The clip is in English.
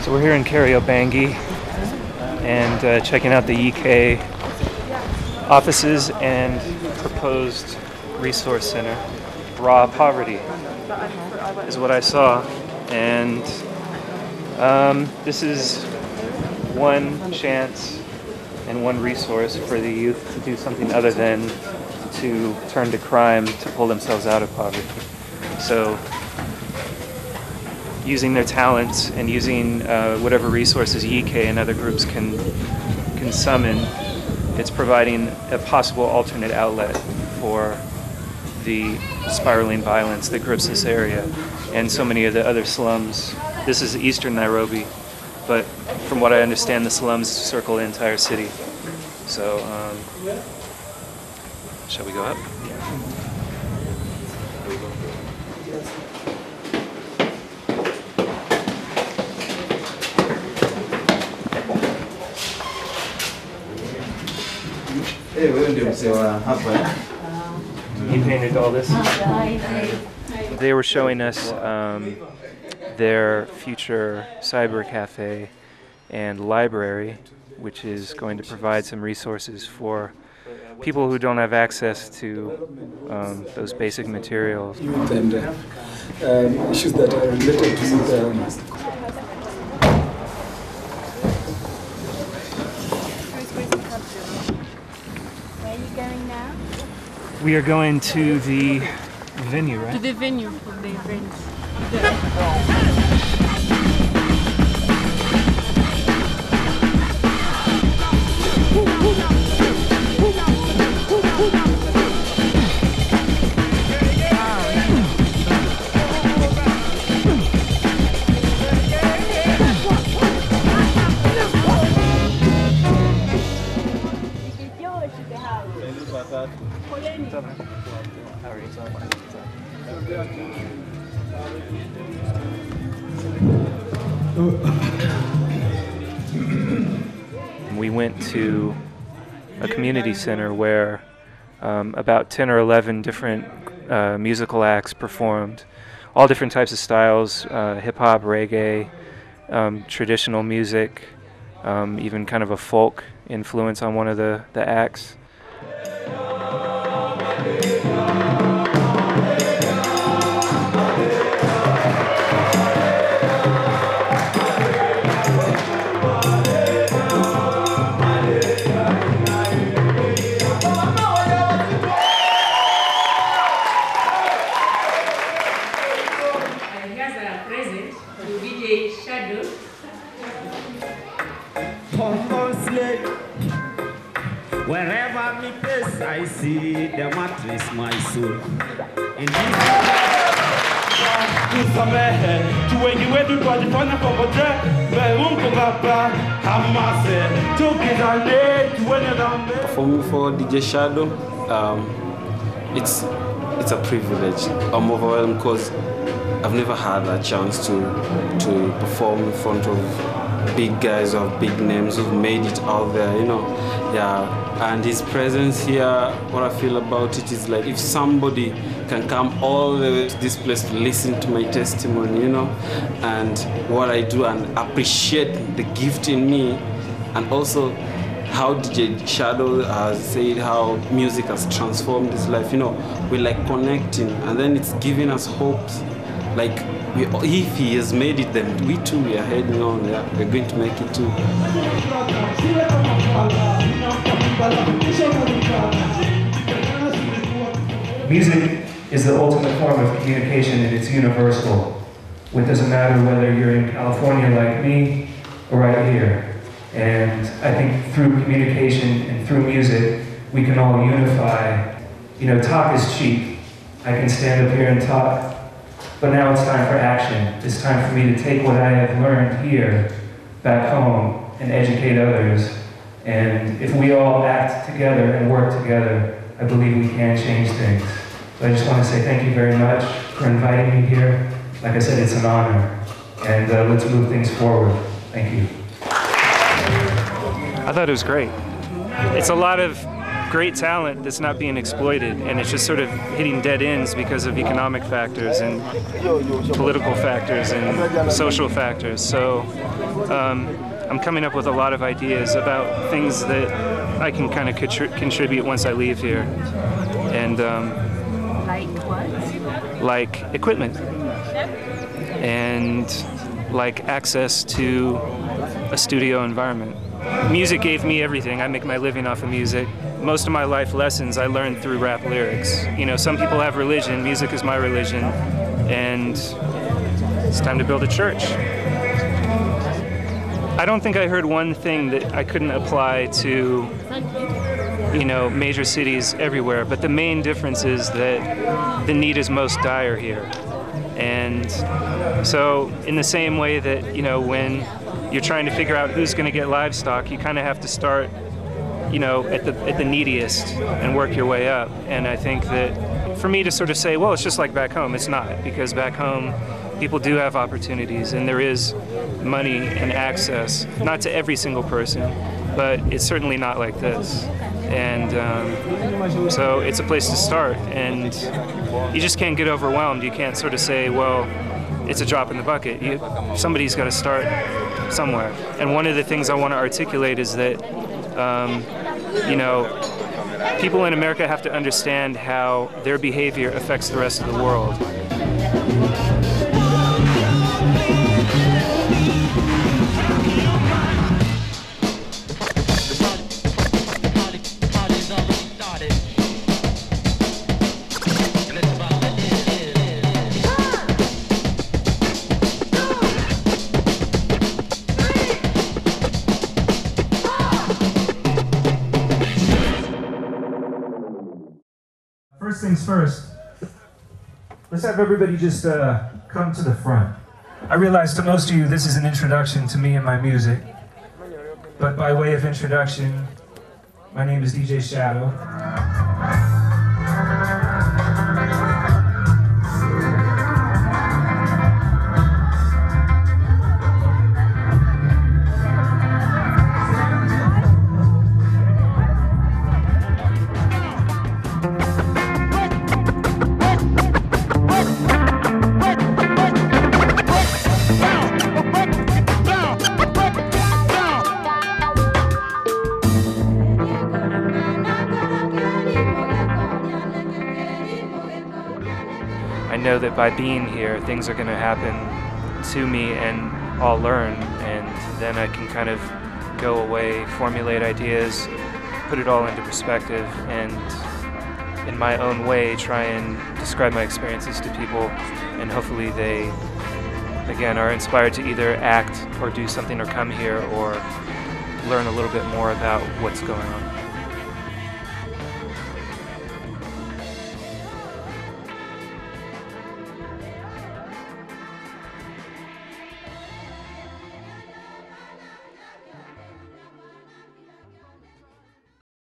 So we're here in Kariobangi and checking out the YIKA offices and proposed resource center. Raw poverty is what I saw, and this is one chance and one resource for the youth to do something other than to turn to crime to pull themselves out of poverty. So using their talents and using whatever resources YIKA and other groups can summon, it's providing a possible alternate outlet for the spiraling violence that grips this area and so many of the other slums. This is eastern Nairobi, but from what I understand, the slums circle the entire city. So, shall we go up? You painted all this? They were showing us their future cyber cafe and library, which is going to provide some resources for people who don't have access to those basic materials. And issues that are related to Where are you going now? We are going to the venue, right? To the venue for the event. We went to a community center where about 10 or 11 different musical acts performed, all different types of styles, hip-hop, reggae, traditional music, even kind of a folk influence on one of the acts. Wherever me place I see the matrix my soul. In performing for DJ Shadow, it's a privilege. I'm overwhelmed because I've never had a chance to perform in front of big guys or big names who've made it out there, you know. Yeah, and his presence here, what I feel about it is like if somebody can come all the way to this place to listen to my testimony, you know, and what I do and appreciate the gift in me, and also how DJ Shadow has said how music has transformed his life, you know, we're like connecting, and then it's giving us hopes. Like, if he has made it, then we too, we are heading on, yeah, we're going to make it too. Music is the ultimate form of communication, and it's universal. It doesn't matter whether you're in California like me or right here. And I think through communication and through music, we can all unify. You know, talk is cheap. I can stand up here and talk, but now it's time for action. It's time for me to take what I have learned here back home and educate others. And if we all act together and work together, I believe we can change things. So I just want to say thank you very much for inviting me here. Like I said, it's an honor. And let's move things forward. Thank you. I thought it was great. It's a lot of great talent that's not being exploited, and it's just sort of hitting dead ends because of economic factors and political factors and social factors. So I'm coming up with a lot of ideas about things that I can kind of contribute once I leave here. And Like what? like equipment and like access to a studio environment. Music gave me everything. I make my living off of music. Most of my life lessons I learned through rap lyrics. You know, some people have religion. Music is my religion. And it's time to build a church. I don't think I heard one thing that I couldn't apply to, you know, major cities everywhere, but the main difference is that the need is most dire here. And so in the same way that, you know, when you're trying to figure out who's going to get livestock, you kind of have to start, you know, at the neediest and work your way up. And I think that for me to sort of say, well, it's just like back home, it's not, because back home people do have opportunities and there is money and access, not to every single person, but it's certainly not like this. And so it's a place to start, and you just can't get overwhelmed. You can't sort of say, well, it's a drop in the bucket. Somebody's got to start somewhere. And one of the things I want to articulate is that, you know, people in America have to understand how their behavior affects the rest of the world. First things first, let's have everybody just come to the front. I realize to most of you this is an introduction to me and my music, but by way of introduction, my name is DJ Shadow. I know that by being here, things are going to happen to me and I'll learn, and then I can kind of go away, formulate ideas, put it all into perspective, and in my own way try and describe my experiences to people, and hopefully they, again, are inspired to either act or do something or come here or learn a little bit more about what's going on.